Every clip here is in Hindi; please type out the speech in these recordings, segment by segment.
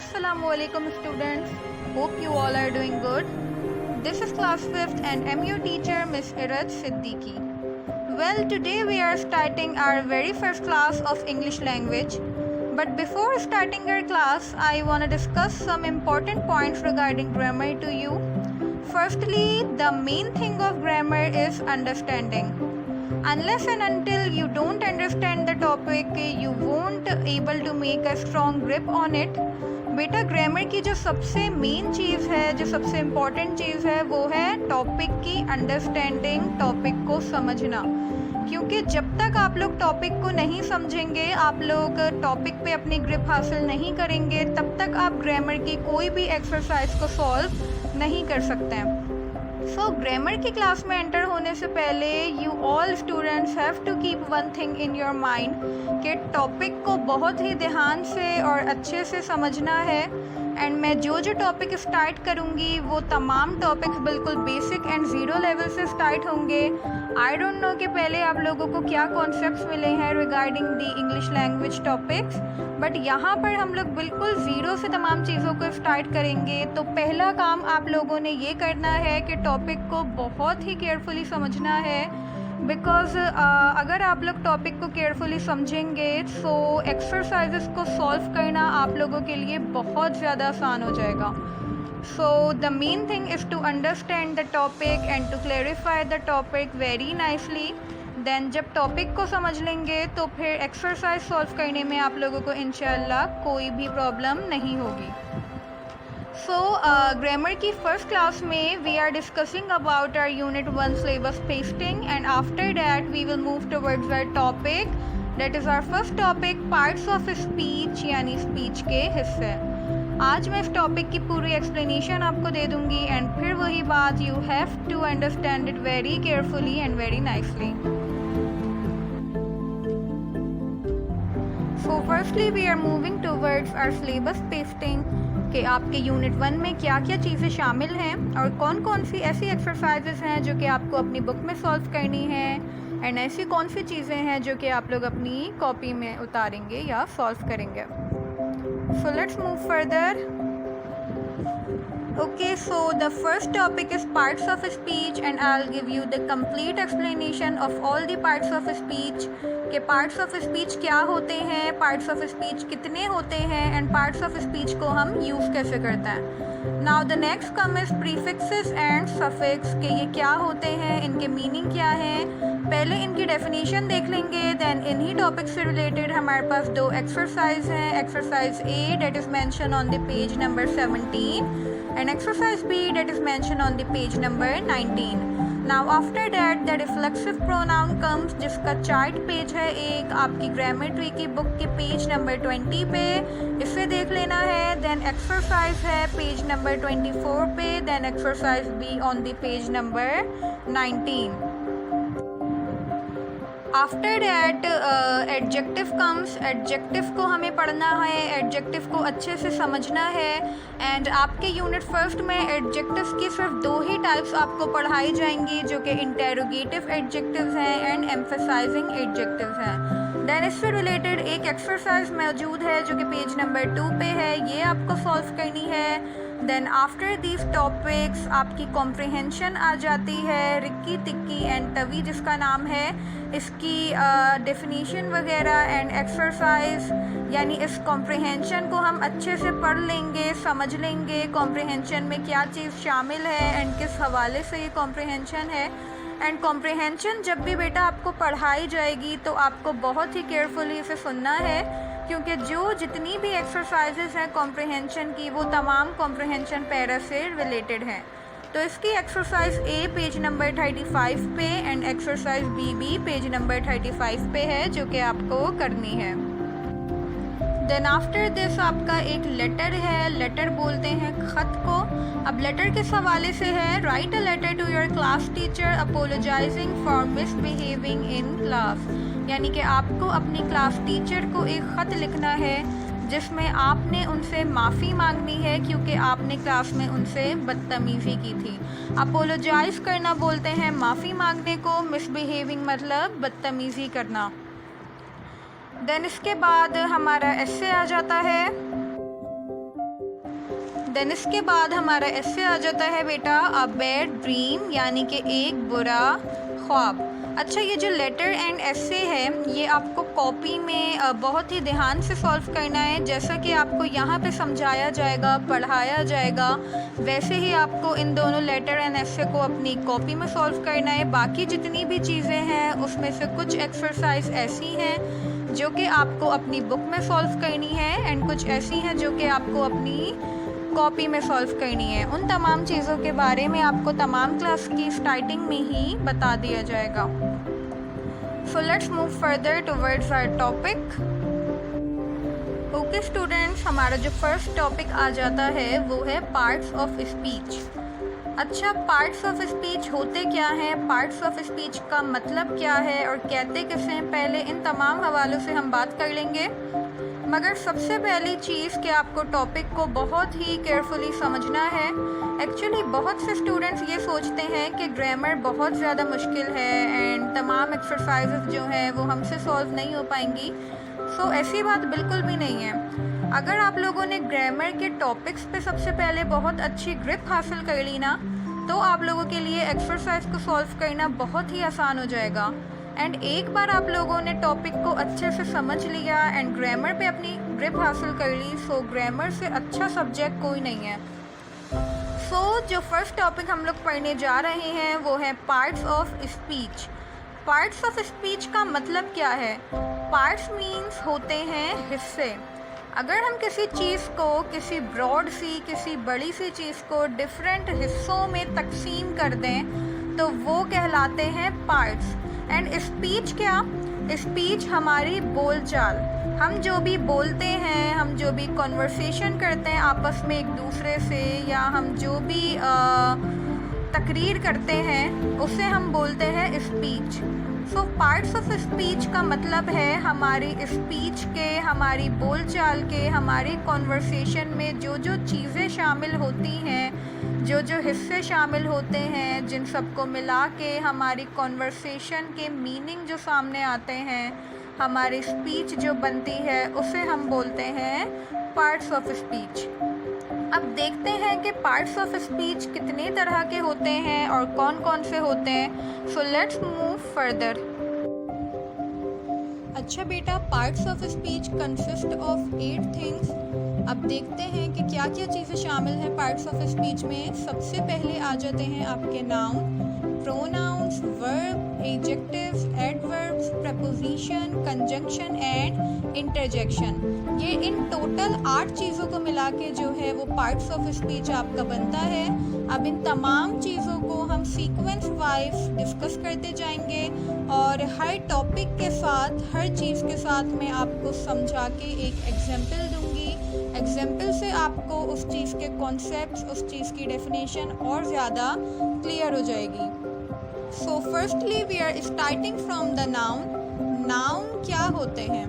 Assalamualaikum students. Hope you all are doing good. This is class 5th and I'm your teacher Miss Irad Siddiqui. Well, today we are starting our very first class of English language. But before starting our class, I want to discuss some important points regarding grammar to you. Firstly, the main thing of grammar is understanding. Unless and until you don't understand the topic, you won't able to make a strong grip on it. बेटा ग्रामर की जो सबसे मेन चीज़ है, जो सबसे इम्पॉर्टेंट चीज़ है, वो है टॉपिक की अंडरस्टैंडिंग, टॉपिक को समझना. क्योंकि जब तक आप लोग टॉपिक को नहीं समझेंगे, आप लोग टॉपिक पे अपनी ग्रिप हासिल नहीं करेंगे, तब तक आप ग्रामर की कोई भी एक्सरसाइज को सॉल्व नहीं कर सकते हैं. सो ग्रामर की क्लास में एंटर होने से पहले you all students have to keep one thing in your mind कि टॉपिक को बहुत ही ध्यान से और अच्छे से समझना है. एंड मैं जो टॉपिक स्टार्ट करूँगी वो तमाम टॉपिक्स बिल्कुल बेसिक एंड ज़ीरो लेवल से स्टार्ट होंगे. आई डोंट नो कि पहले आप लोगों को क्या कॉन्सेप्ट्स मिले हैं regarding the English language topics, but यहाँ पर हम लोग बिल्कुल ज़ीरो से तमाम चीज़ों को स्टार्ट करेंगे. तो पहला काम आप लोगों ने ये करना है कि टॉपिक को बहुत ही केयरफुली समझना है. बिकॉज अगर आप लोग टॉपिक को केयरफुली समझेंगे तो एक्सरसाइजेस को सॉल्व करना आप लोगों के लिए बहुत ज़्यादा आसान हो जाएगा. So the main thing is to understand the topic and to clarify the topic very nicely. Then जब टॉपिक को समझ लेंगे तो फिर एक्सरसाइज सॉल्व करने में आप लोगों को इंशाल्लाह कोई भी प्रॉब्लम नहीं होगी. सो ग्रामर की फर्स्ट क्लास में we are discussing about our unit 1 syllabus pasting and after that we will move towards our topic, that is our first topic parts of speech, यानी स्पीच के हिस्से. आज मैं इस टॉपिक की पूरी एक्सप्लेनेशन आपको दे दूंगी एंड फिर वही बात, you have to understand it very carefully and very nicely. So firstly we are moving towards our syllabus pasting कि आपके यूनिट 1 में क्या क्या चीज़ें शामिल हैं और कौन कौन सी ऐसी एक्सरसाइजेस हैं जो कि आपको अपनी बुक में सॉल्व करनी है एंड ऐसी कौन सी चीज़ें हैं जो कि आप लोग अपनी कॉपी में उतारेंगे या सॉल्व करेंगे. सो let's move further. Okay, so the first topic is parts of speech and I'll give you the complete explanation of all the parts of speech कि parts of speech क्या होते हैं, parts of speech कितने होते हैं and parts of speech को हम use कैसे करते हैं. Now the next come is prefixes and suffix कि ये क्या होते हैं, इनके मीनिंग क्या है. पहले इनकी डेफिनेशन देख लेंगे, देन इन्हीं टॉपिक से रिलेटेड हमारे पास दो एक्सरसाइज हैं. Exercise A that is mention on the page number 17 and exercise B that is mentioned on the page number 19. Now after that the reflexive pronoun comes जिसका चार्ट पेज है एक आपकी ग्रामर ट्री की बुक के पेज नंबर 20 पे, इसे देख लेना है. देन एक्सरसाइज है पेज नंबर 24 पे, then exercise B on the page number 19. After that adjective comes. Adjective को हमें पढ़ना है, एडजेक्टिव को अच्छे से समझना है एंड आपके यूनिट फर्स्ट में एडजेक्टिव्स की सिर्फ दो ही टाइप्स आपको पढ़ाई जाएंगी जो कि इंटेरोगेटिव एडजेक्टिव्स हैं एंड एम्फसाइजिंग एडजेक्टिव्स हैं. देन इससे रिलेटेड एक एक्सरसाइज मौजूद है जो कि पेज नंबर 2 पे है, ये आपको सॉल्व करनी है. देन आफ्टर दीज टॉपिक्स आपकी कॉम्प्रिहेंशन आ जाती है. रिक्की तिक्की एंड तवी जिसका नाम है, इसकी डेफिनीशन वगैरह एंड एक्सरसाइज, यानी इस कॉम्प्रिहेंशन को हम अच्छे से पढ़ लेंगे, समझ लेंगे कॉम्प्रिहेंशन में क्या चीज़ शामिल है एंड किस हवाले से ये कॉम्प्रिहेंशन है. एंड कॉम्प्रिहेंशन जब भी बेटा आपको पढ़ाई जाएगी तो आपको बहुत ही केयरफुली इसे सुनना है, क्योंकि जितनी भी एक्सरसाइजेस हैं कॉम्प्रिहेंशन की वो तमाम कॉम्प्रिहेंशन पैरा से रिलेटेड हैं. तो इसकी एक्सरसाइज ए पेज नंबर 35 पे and exercise B page number 35 पे है जो कि आपको करनी है. देन आफ्टर दिस आपका एक लेटर है, लेटर बोलते हैं ख़त को. अब लेटर किस हवाले से है, write a letter to your class teacher apologising for misbehaving in class, यानी कि आपको अपनी क्लास टीचर को एक ख़त लिखना है जिसमें आपने उनसे माफ़ी मांगनी है क्योंकि आपने क्लास में उनसे बदतमीज़ी की थी. अपोलोजाइज़ करना बोलते हैं माफ़ी मांगने को, मिसबिहेविंग मतलब बदतमीज़ी करना. देन इसके बाद हमारा एस्से आ जाता है. देन इसके बाद हमारा एसे आ जाता है बेटा अ बैड ड्रीम, यानी कि एक बुरा ख्वाब। अच्छा, ये जो लेटर एंड एसे है ये आपको कॉपी में बहुत ही ध्यान से सॉल्व करना है। जैसा कि आपको यहाँ पे समझाया जाएगा, पढ़ाया जाएगा, वैसे ही आपको इन दोनों लेटर एंड एसे को अपनी कॉपी में सॉल्व करना है। बाकी जितनी भी चीज़ें हैं उसमें से कुछ एक्सरसाइज ऐसी हैं जो कि आपको अपनी बुक में सॉल्व करनी है एंड कुछ ऐसी हैं जो कि आपको अपनी कॉपी में सॉल्व करनी है। उन तमाम चीज़ों के बारे में आपको तमाम क्लास की स्टार्टिंग में ही बता दिया जाएगा। So let's move further towards our topic. Okay students, हमारा जो फर्स्ट टॉपिक आ जाता है वो है पार्ट्स ऑफ स्पीच। अच्छा, पार्ट्स ऑफ स्पीच होते क्या हैं, पार्ट्स ऑफ स्पीच का मतलब क्या है और कहते किसे हैं, पहले इन तमाम हवालों से हम बात कर लेंगे। मगर सबसे पहली चीज़ कि आपको टॉपिक को बहुत ही केयरफुली समझना है। एक्चुअली बहुत से स्टूडेंट्स ये सोचते हैं कि ग्रामर बहुत ज़्यादा मुश्किल है एंड तमाम एक्सरसाइजेस जो हैं वो हमसे सॉल्व नहीं हो पाएंगी। सो ऐसी बात बिल्कुल भी नहीं है। अगर आप लोगों ने ग्रामर के टॉपिक्स पे सबसे पहले बहुत अच्छी ग्रिप हासिल कर ली ना, तो आप लोगों के लिए एक्सरसाइज को सॉल्व करना बहुत ही आसान हो जाएगा। एंड एक बार आप लोगों ने टॉपिक को अच्छे से समझ लिया एंड ग्रामर पे अपनी ग्रिप हासिल कर ली, सो ग्रामर से अच्छा सब्जेक्ट कोई नहीं है। सो जो फर्स्ट टॉपिक हम लोग पढ़ने जा रहे हैं वो है parts of speech. Parts of speech का मतलब क्या है? पार्ट्स मीन्स होते हैं हिस्से। अगर हम किसी चीज़ को, किसी ब्रॉड सी, किसी बड़ी सी चीज़ को डिफरेंट हिस्सों में तकसीम कर दें तो वो कहलाते हैं पार्ट्स। एंड स्पीच क्या? स्पीच हमारी बोलचाल, हम जो भी बोलते हैं, हम जो भी कन्वर्सेशन करते हैं आपस में एक दूसरे से, या हम जो भी तकरीर करते हैं उसे हम बोलते हैं speech. So parts of speech का मतलब है हमारी स्पीच के, हमारी बोलचाल के, हमारी कन्वर्सेशन में जो जो चीज़ें शामिल होती हैं, जो जो हिस्से शामिल होते हैं, जिन सबको मिला के हमारी कन्वर्सेशन के मीनिंग जो सामने आते हैं, हमारी स्पीच जो बनती है, उसे हम बोलते हैं पार्ट्स ऑफ स्पीच। अब देखते हैं कि पार्ट्स ऑफ स्पीच कितने तरह के होते हैं और कौन कौन से होते हैं। सो लेट्स मूव फर्दर। अच्छा बेटा, parts of speech consist of 8 things. अब देखते हैं कि क्या क्या चीज़ें शामिल हैं पार्ट्स ऑफ स्पीच में। सबसे पहले आ जाते हैं आपके noun, pronouns, verb, adjectives, adverbs, preposition, conjunction and interjection. ये इन टोटल 8 चीज़ों को मिला के जो है वो पार्ट्स ऑफ स्पीच आपका बनता है। अब इन तमाम चीज़ों को हम सीक्वेंस वाइज डिस्कस करते जाएंगे और हर टॉपिक के साथ, हर चीज़ के साथ मैं आपको समझा के एक एग्जाम्पल दूंगी। एग्जाम्पल से आपको उस चीज़ के कॉन्सेप्ट्स, उस चीज़ की डेफिनेशन और ज़्यादा क्लियर हो जाएगी। So firstly we are starting from the noun. Noun क्या होते हैं?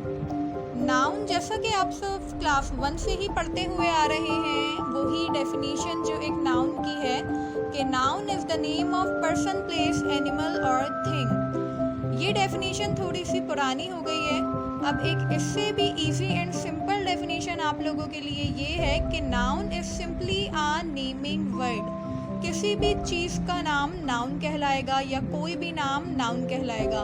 नाउन जैसा कि आप सब क्लास 1 से ही पढ़ते हुए आ रहे हैं, वही डेफिनेशन जो एक नाउन की है कि noun is the name of person, place, animal और थिंग। ये डेफिनेशन थोड़ी सी पुरानी हो गई है। अब एक इससे भी इजी एंड सिंपल डेफिनेशन आप लोगों के लिए ये है कि noun is simply a naming word. किसी भी चीज़ का नाम नाउन कहलाएगा या कोई भी नाम नाउन कहलाएगा।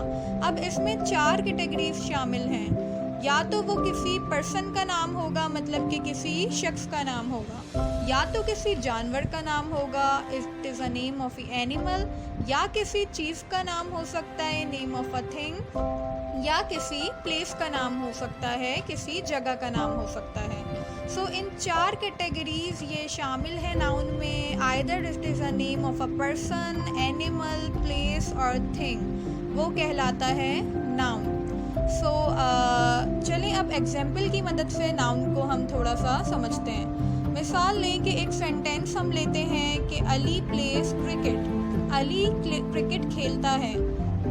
अब इसमें 4 कैटेगरीज शामिल हैं। या तो वो किसी पर्सन का नाम होगा, मतलब कि किसी शख्स का नाम होगा, या तो किसी जानवर का नाम होगा, it is a name of animal, या किसी चीज़ का नाम हो सकता है, नेम ऑफ अ थिंग, या किसी प्लेस का नाम हो सकता है, किसी जगह का नाम हो सकता है। सो इन 4 कैटेगरीज ये शामिल है नाउन में। Either it is a name of a person, animal, place और थिंग, वो कहलाता है नाउन। सो चलें अब एग्जाम्पल की मदद से नाउन को हम थोड़ा सा समझते हैं। मिसाल लें कि एक सेंटेंस हम लेते हैं कि Ali place cricket. Ali cricket खेलता है।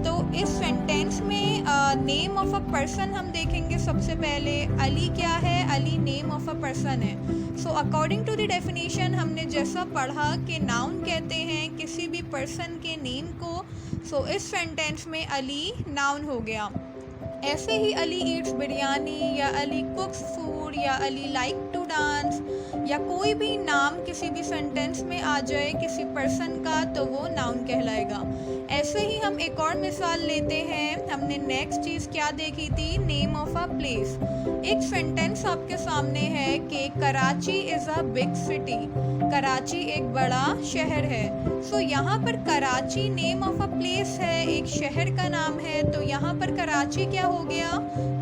तो इस सेंटेंस में नेम ऑफ अ पर्सन हम देखेंगे सबसे पहले। अली क्या है? Ali name of a person है। So according to the definition हमने जैसा पढ़ा कि नाउन कहते हैं किसी भी पर्सन के नेम को। सो इस सेंटेंस में अली नाउन हो गया। ऐसे ही अली ईट्स बिरयानी, या अली कुक्स फूड, या अली लाइक टू डांस, या कोई भी नाम किसी भी सेंटेंस में आ जाए किसी पर्सन का तो वो नाउन कहलाएगा। ऐसे ही हम एक और मिसाल लेते हैं। हमने नेक्स्ट चीज़ क्या देखी थी, नेम ऑफ अ प्लेस। एक सेंटेंस आपके सामने है कि Karachi is a big city, Karachi एक बड़ा शहर है। सो यहाँ पर Karachi name of a place है, एक शहर का नाम है, तो यहाँ पर कराची क्या हो गया,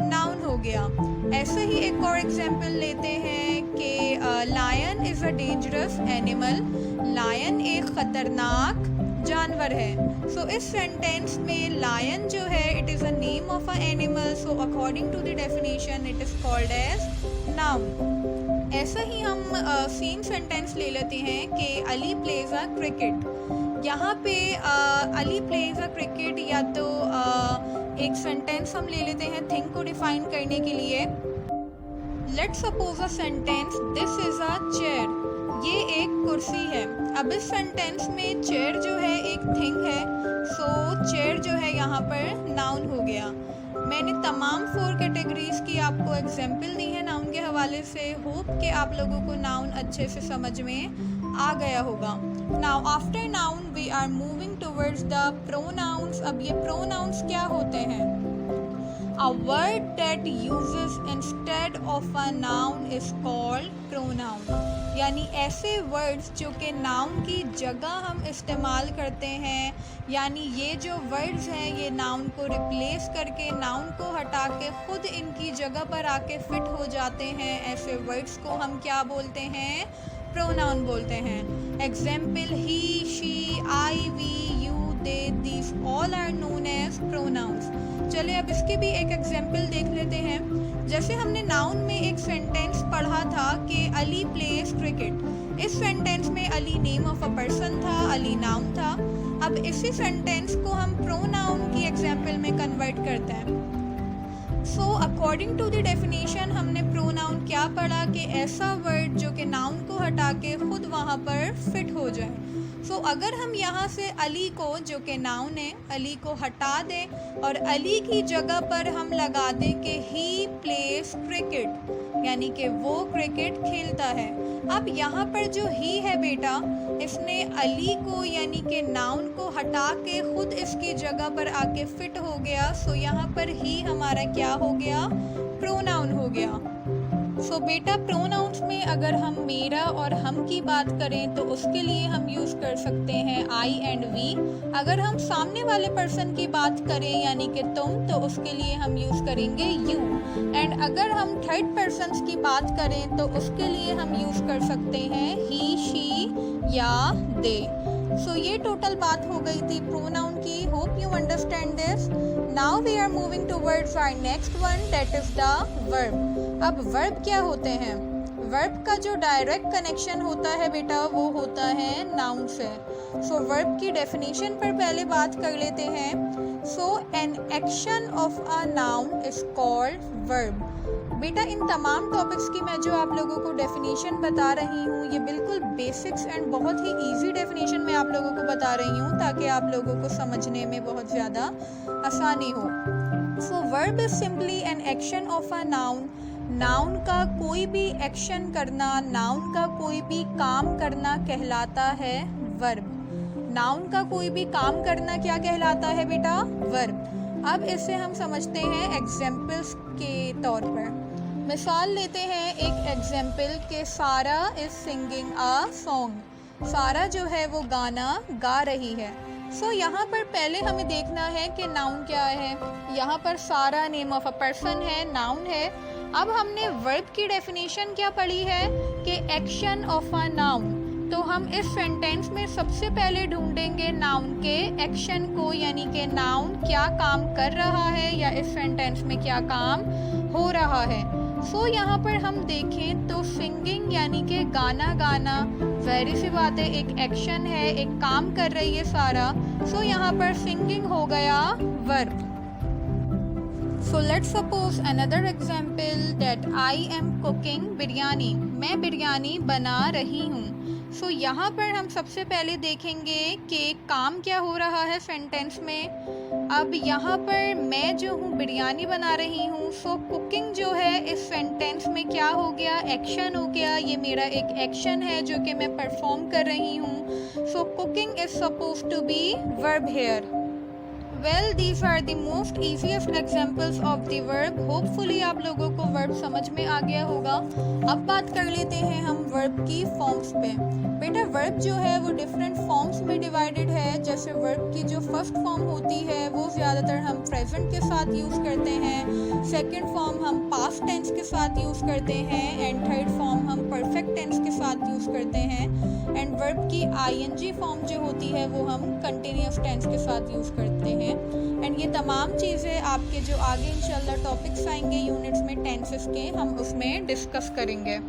नाउन हो गया। ऐसे ही एक और एग्जाम्पल लेते हैं कि lion is a dangerous animal, lion एक ख़तरनाक जानवर है। सो इस सेंटेंस में लायन जो है it is a name of a animal, so according to the definition it is called as noun. ऐसा ही हम सेम सेंटेंस ले लेते हैं कि अली प्लेज अ क्रिकेट। यहाँ पे अली प्लेज अ क्रिकेट, या तो एक सेंटेंस हम ले लेते हैं थिंग को डिफाइन करने के लिए। Let's suppose a sentence this is a chair, ये एक कुर्सी है। अब इस सेंटेंस में चेयर जो है एक थिंग है, सो चेयर जो है यहाँ पर नाउन हो गया। मैंने तमाम 4 कैटेगरीज की आपको एग्जाम्पल दी है नाउन के हवाले से। होप कि आप लोगों को नाउन अच्छे से समझ में आ गया होगा। Now after noun we are moving towards the pronouns. अब ये प्रोनाउंस क्या होते हैं, A word that uses instead of a noun is called pronoun। यानी ऐसे वर्ड्स जो कि नाउन की जगह हम इस्तेमाल करते हैं, यानी ये जो वर्ड्स हैं ये नाउन को रिप्लेस करके, नाउन को हटा के खुद इनकी जगह पर आके फिट हो जाते हैं। ऐसे वर्ड्स को हम क्या बोलते हैं, प्रोनाउन बोलते हैं। Example he, she, I, we, you, they, this all are known as pronouns. चलिए अब इसके भी एक एग्जाम्पल देख लेते हैं। जैसे हमने नाउन में एक सेंटेंस पढ़ा था कि अली प्लेज क्रिकेट। इस सेंटेंस में Ali name of a person था, अली नाउन था। अब इसी सेंटेंस को हम प्रोनाउन की एग्जाम्पल में कन्वर्ट करते हैं। So according to the definition हमने प्रोनाउन क्या पढ़ा कि ऐसा वर्ड जो कि नाउन को हटा के खुद वहाँ पर फिट हो जाए। सो अगर हम यहाँ से अली को जो कि नाउन है, अली को हटा दें और अली की जगह पर हम लगा दें कि ही प्लेज क्रिकेट, यानी कि वो क्रिकेट खेलता है। अब यहाँ पर जो ही है बेटा, इसने अली को यानी कि नाउन को हटा के खुद इसकी जगह पर आके फिट हो गया। सो यहाँ पर ही हमारा क्या हो गया, प्रोनाउन हो गया। सो बेटा प्रोनाउंस में अगर हम मेरा और हम की बात करें तो उसके लिए हम यूज़ कर सकते हैं आई एंड वी। अगर हम सामने वाले पर्सन की बात करें यानी कि तुम, तो उसके लिए हम यूज़ करेंगे यू। एंड अगर हम थर्ड पर्सन्स की बात करें तो उसके लिए हम यूज़ कर सकते हैं ही, शी या दे। सो ये टोटल बात हो गई थी प्रोनाउन की। Hope you understand this. Now we are moving towards our next one, that is the verb. अब वर्ब क्या होते हैं, वर्ब का जो डायरेक्ट कनेक्शन होता है बेटा वो होता है नाउन से। सो वर्ब की डेफिनेशन पर पहले बात कर लेते हैं। So an action of a noun is called verb. बेटा इन तमाम टॉपिक्स की मैं जो आप लोगों को डेफिनेशन बता रही हूँ ये बिल्कुल बेसिक्स एंड बहुत ही इजी डेफिनेशन मैं आप लोगों को बता रही हूँ ताकि आप लोगों को समझने में बहुत ज़्यादा आसानी हो। So verb is simply an action of a noun. Noun का कोई भी एक्शन करना, नाउन का कोई भी काम करना कहलाता है वर्ब। नाउन का कोई भी काम करना क्या कहलाता है बेटा, वर्ब। अब इसे हम समझते हैं एग्जाम्पल्स के तौर पर। मिसाल लेते हैं एक एग्जाम्पल के सारा इज सिंगिंग अ सॉन्ग। सारा जो है वो गाना गा रही है। सो यहाँ पर पहले हमें देखना है कि नाउन क्या है। यहाँ पर सारा नेम ऑफ अ पर्सन है, नाउन है। अब हमने वर्ब की डेफिनेशन क्या पढ़ी है कि एक्शन ऑफ अ नाउन। तो हम इस सेंटेंस में सबसे पहले ढूंढेंगे नाउन के एक्शन को, यानी कि नाउन क्या काम कर रहा है या इस सेंटेंस में क्या काम हो रहा है। सो यहाँ पर हम देखें तो सिंगिंग यानी कि गाना गाना, ज़ाहिर सी बात है एक एक्शन है, एक काम कर रही है सारा। सो यहाँ पर सिंगिंग हो गया verb. So let's suppose another example that I am cooking biryani. मैं बिरयानी बना रही हूँ। सो यहाँ पर हम सबसे पहले देखेंगे कि काम क्या हो रहा है सेंटेंस में। अब यहाँ पर मैं जो हूँ बिरयानी बना रही हूँ, सो कुकिंग जो है इस सेंटेंस में क्या हो गया, एक्शन हो गया। ये मेरा एक एक्शन है जो कि मैं परफॉर्म कर रही हूँ। So cooking is suppose to be verb here. Well, these are the most easiest examples of the verb. Hopefully आप लोगों को verb समझ में आ गया होगा। अब बात कर लेते हैं हम verb की forms पे। बेटा verb जो है वो different forms में divided है। जैसे verb की जो first form होती है वो ज़्यादातर हम present के साथ यूज़ करते हैं, second form हम past tense के साथ यूज़ करते हैं, and third form हम perfect tense के साथ यूज़ करते हैं, and verb की ing form जो होती है वो हम continuous tense के साथ यूज़ करते हैं। एंड ये तमाम चीज़ें आपके जो आगे इंशाल्लाह टॉपिक्स आएंगे यूनिट्स में टेंसेस के, हम उसमें डिस्कस करेंगे।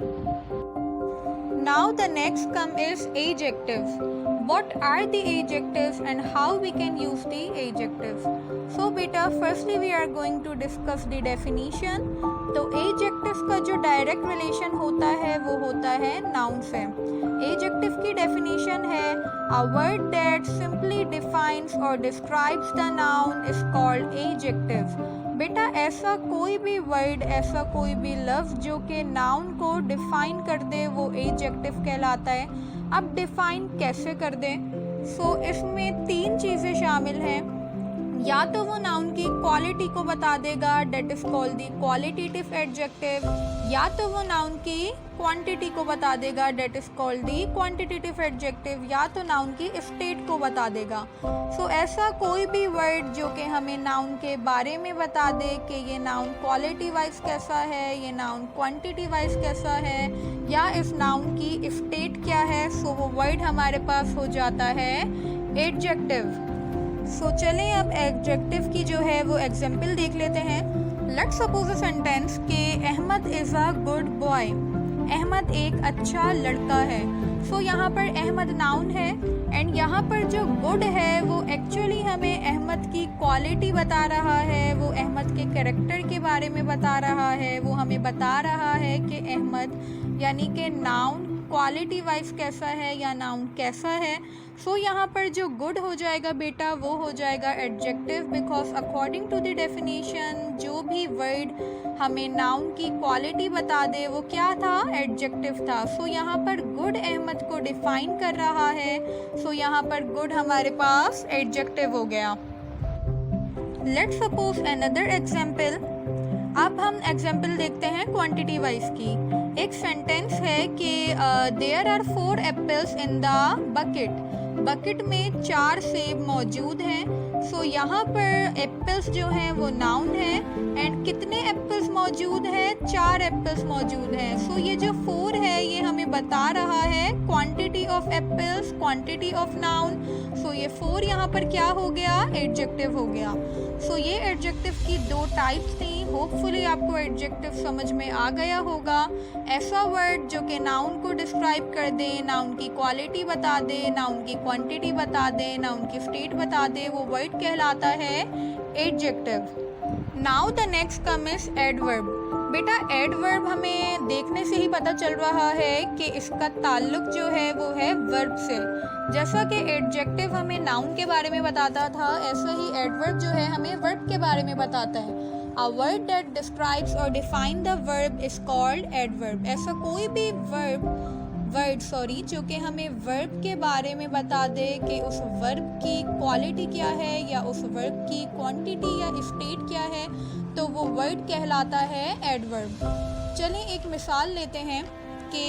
Now the next come is adjectives. What are the adjectives and how we can use the adjectives? So बेटा firstly we are going to discuss the definition। तो adjectives का जो डायरेक्ट रिलेशन होता है वो होता है नाउन से। adjective की definition है a word that simply defines or describes the noun is called adjective। बेटा ऐसा कोई भी वर्ड, ऐसा कोई भी लफ्ज़ जो कि नाउन को डिफाइन कर दे वो एडजेक्टिव कहलाता है। अब डिफाइन कैसे कर दें? सो इसमें तीन चीज़ें शामिल हैं। या तो वो नाउन की क्वालिटी को बता देगा, that is called the qualitative adjective, या तो वो नाउन की क्वांटिटी को बता देगा, that is called the quantitative adjective, या तो नाउन की स्टेट को बता देगा। सो ऐसा कोई भी वर्ड जो कि हमें नाउन के बारे में बता दे कि ये नाउन क्वालिटी वाइज कैसा है, ये नाउन क्वांटिटी वाइज कैसा है, या इस नाउन की स्टेट क्या है, सो वो वर्ड हमारे पास हो जाता है एडजेक्टिव। सो चलें अब एडजेक्टिव की जो है वो एग्जाम्पल देख लेते हैं। लेट्स सपोज अ सेंटेंस कि Ahmad is a good boy. Ahmad एक अच्छा लड़का है। सो यहाँ पर अहमद नाउन है एंड यहाँ पर जो गुड है वो एक्चुअली हमें अहमद की क्वालिटी बता रहा है, वो अहमद के कैरेक्टर के बारे में बता रहा है, वो हमें बता रहा है कि अहमद यानी कि नाउन क्वालिटी वाइज कैसा है या नाउन कैसा है। सो यहाँ पर जो गुड हो जाएगा बेटा वो हो जाएगा adjective, because according to the definition जो भी वर्ड हमें नाउन की क्वालिटी बता दे वो क्या था, एडजेक्टिव था। सो यहाँ पर गुड अहमद को डिफाइन कर रहा है। सो यहाँ पर गुड हमारे पास एडजेक्टिव हो गया। Let's suppose another example. अब हम एग्जाम्पल देखते हैं क्वांटिटी वाइज की। एक सेंटेंस है कि there are 4 apples in the bucket. Bucket में 4 सेब मौजूद हैं। सो यहाँ पर एप्पल्स जो हैं वो नाउन है एंड कितने एप्पल्स मौजूद हैं, 4 एप्पल्स मौजूद हैं। सो ये जो 4 है ये हमें बता रहा है quantity of apples, quantity of noun. So ये 4 यहाँ पर क्या हो गया, एडजेक्टिव हो गया। सो ये एडजेक्टिव की 2 टाइप्स थी। होपफुली आपको एडजेक्टिव समझ में आ गया होगा। ऐसा वर्ड जो कि नाउन को डिस्क्राइब कर दे, नाउन की क्वालिटी बता दे, नाउन की क्वांटिटी बता दे, नाउन की स्टेट बता दे, वो वर्ड कहलाता है adjective. Now the next come is adverb. बेटा एडवर्ब हमें देखने से ही पता चल रहा है कि इसका ताल्लुक जो है वो है वर्ब से। जैसा कि एडजेक्टिव हमें नाउन के बारे में बताता था, ऐसा ही एडवर्ब जो है हमें वर्ब के बारे में बताता है। A word that describes or defines the verb is called adverb। ऐसा कोई भी वर्ड जो कि हमें वर्ब के बारे में बता दे कि उस वर्ब की क्वालिटी क्या है या उस वर्ब की क्वांटिटी या स्टेट क्या है, तो वो वर्ड कहलाता है एडवर्ब। चलें एक मिसाल लेते हैं कि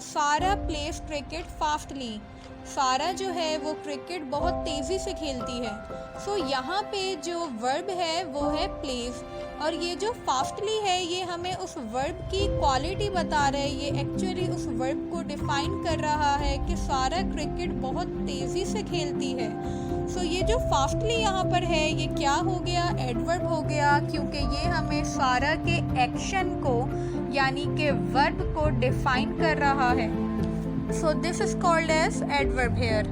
सारा प्लेस क्रिकेट फास्टली। सारा जो है वो क्रिकेट बहुत तेज़ी से खेलती है। सो यहाँ पे जो वर्ब है वो है प्लेस, और ये जो फास्टली है ये हमें उस वर्ब की क्वालिटी बता रहा है। ये एक्चुअली उस वर्ब को डिफाइन कर रहा है कि सारा क्रिकेट बहुत तेज़ी से खेलती है। सो ये जो फास्टली यहाँ पर है ये क्या हो गया, एडवर्ब हो गया, क्योंकि ये हमें सारा के एक्शन को यानी कि वर्ब को डिफाइन कर रहा है। So this is called as adverb here.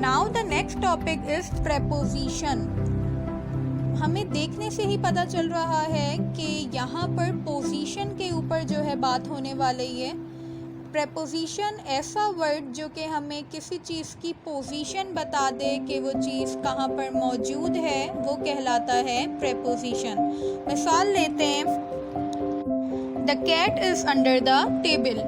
Now the next topic is preposition। हमें देखने से ही पता चल रहा है कि यहाँ पर पोजीशन के ऊपर जो है बात होने वाली है। प्रेपोजिशन ऐसा वर्ड जो कि हमें किसी चीज़ की पोजीशन बता दे कि वो चीज़ कहाँ पर मौजूद है, वो कहलाता है प्रेपोजिशन। मिसाल लेते हैं, the cat is under the table.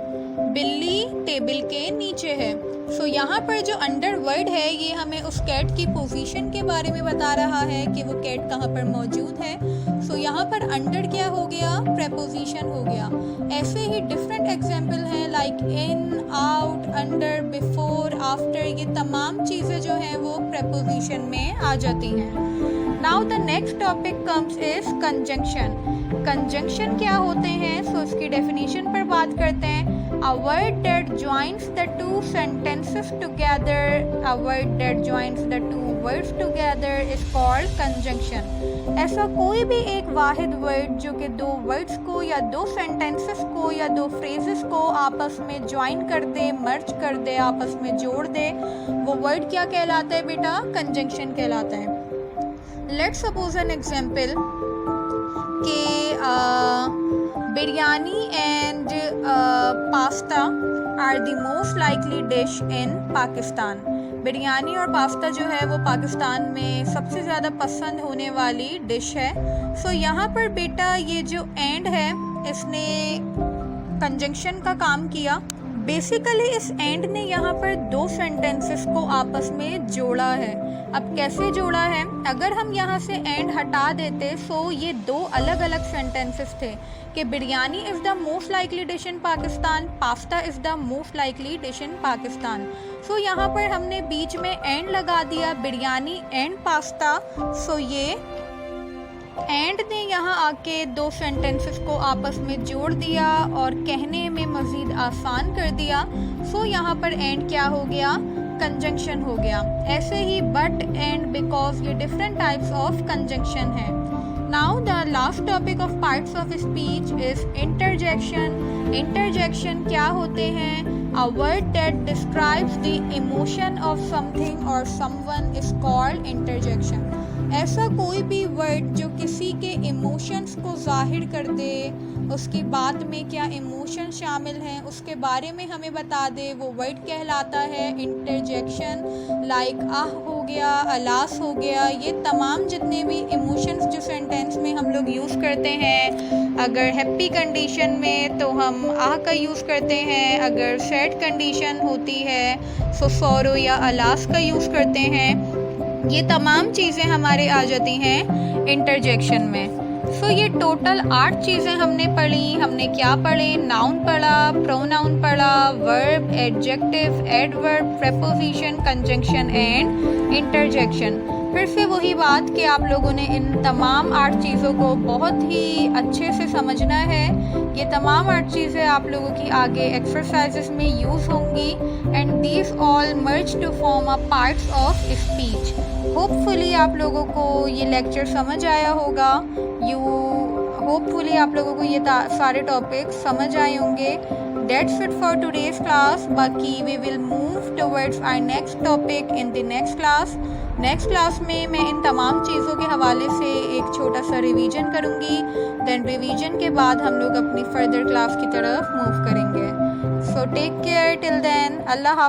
बिल्ली टेबल के नीचे है। सो यहाँ पर जो अंडर वर्ड है ये हमें उस कैट की पोजीशन के बारे में बता रहा है कि वो कैट कहाँ पर मौजूद है। सो यहाँ पर अंडर क्या हो गया, प्रेपोजिशन हो गया। ऐसे ही डिफरेंट एग्जाम्पल हैं like in, out, under, before, after, ये तमाम चीज़ें जो हैं वो प्रेपोजिशन में आ जाती हैं। Now the next topic comes is conjunction. Conjunction क्या होते हैं, सो इसकी डेफिनेशन पर बात करते हैं। A word that joins the two sentences together, a word that joins the two words together is called conjunction. ऐसा कोई भी एक वाहिद वर्ड जो कि दो वर्ड्स को या दो सेंटेंसेस को या दो फ्रेजेस को आपस में ज्वाइन कर दे, मर्ज कर दे, आपस में जोड़ दे, वो वर्ड क्या कहलाता है बेटा, कंजंक्शन कहलाता है। लेट्स सपोज एन एग्जाम्पल कि biryani and pasta are the most likely dish in Pakistan. Biryani और पास्ता जो है वो पाकिस्तान में सबसे ज़्यादा पसंद होने वाली डिश है। सो यहाँ पर बेटा ये जो एंड है इसने कंजंक्शन का काम किया। बेसिकली इस एंड ने यहाँ पर दो सेंटेंसेस को आपस में जोड़ा है। अब कैसे जोड़ा है, अगर हम यहाँ से एंड हटा देते सो ये दो अलग अलग सेंटेंसेस थे कि biryani is the most likely dish in Pakistan, pasta is the most likely dish in Pakistan. So यहाँ पर हमने बीच में एंड लगा दिया, बिरयानी एंड पास्ता। सो ये एंड ने यहाँ आके दो सेंटेंसेस को आपस में जोड़ दिया और कहने में मज़ीद आसान कर दिया। सो यहाँ पर एंड क्या हो गया, कंजंक्शन हो गया। ऐसे ही बट एंड बिकॉज ये डिफरेंट टाइप्स ऑफ कंजंक्शन है। Now the last topic of parts of speech is interjection. Interjection क्या होते हैं, a word that describes the emotion of something और समवन इज कॉल्ड इंटरजेक्शन। ऐसा कोई भी वर्ड जो किसी के इमोशंस को जाहिर कर दे, उसकी बात में क्या इमोशन शामिल हैं उसके बारे में हमें बता दे, वो वर्ड कहलाता है इंटरजेक्शन। लाइक आह हो गया, अलास हो गया, ये तमाम जितने भी इमोशंस जो सेंटेंस में हम लोग यूज़ करते हैं, अगर हैप्पी कंडीशन में तो हम आह का यूज़ करते हैं, अगर सैड कंडीशन होती है सो सॉरो या अलास का यूज़ करते हैं। ये तमाम चीज़ें हमारे आ जाती हैं इंटरजेक्शन में। सो ये टोटल 8 चीज़ें हमने पढ़ी। हमने क्या पढ़े, नाउन पढ़ा, प्रोनाउन पढ़ा, verb, adjective, adverb, preposition, conjunction and interjection. फिर से वही बात कि आप लोगों ने इन तमाम 8 चीज़ों को बहुत ही अच्छे से समझना है। ये तमाम 8 चीज़ें आप लोगों की आगे एक्सरसाइजेस में यूज़ होंगी and these all merge to form a parts of speech. Hopefully आप लोगों को ये लेक्चर समझ आया होगा। होपफुली आप लोगों को ये सारे टॉपिक समझ आए होंगे। That's it for today's class. बाकी we will move towards our next topic in the next class. Next class में मैं इन तमाम चीज़ों के हवाले से एक छोटा सा रिवीजन करूँगी। देन रिवीजन के बाद हम लोग अपनी फर्दर क्लास की तरफ मूव करेंगे। So take care till then, अल्लाह हाफ़िज़।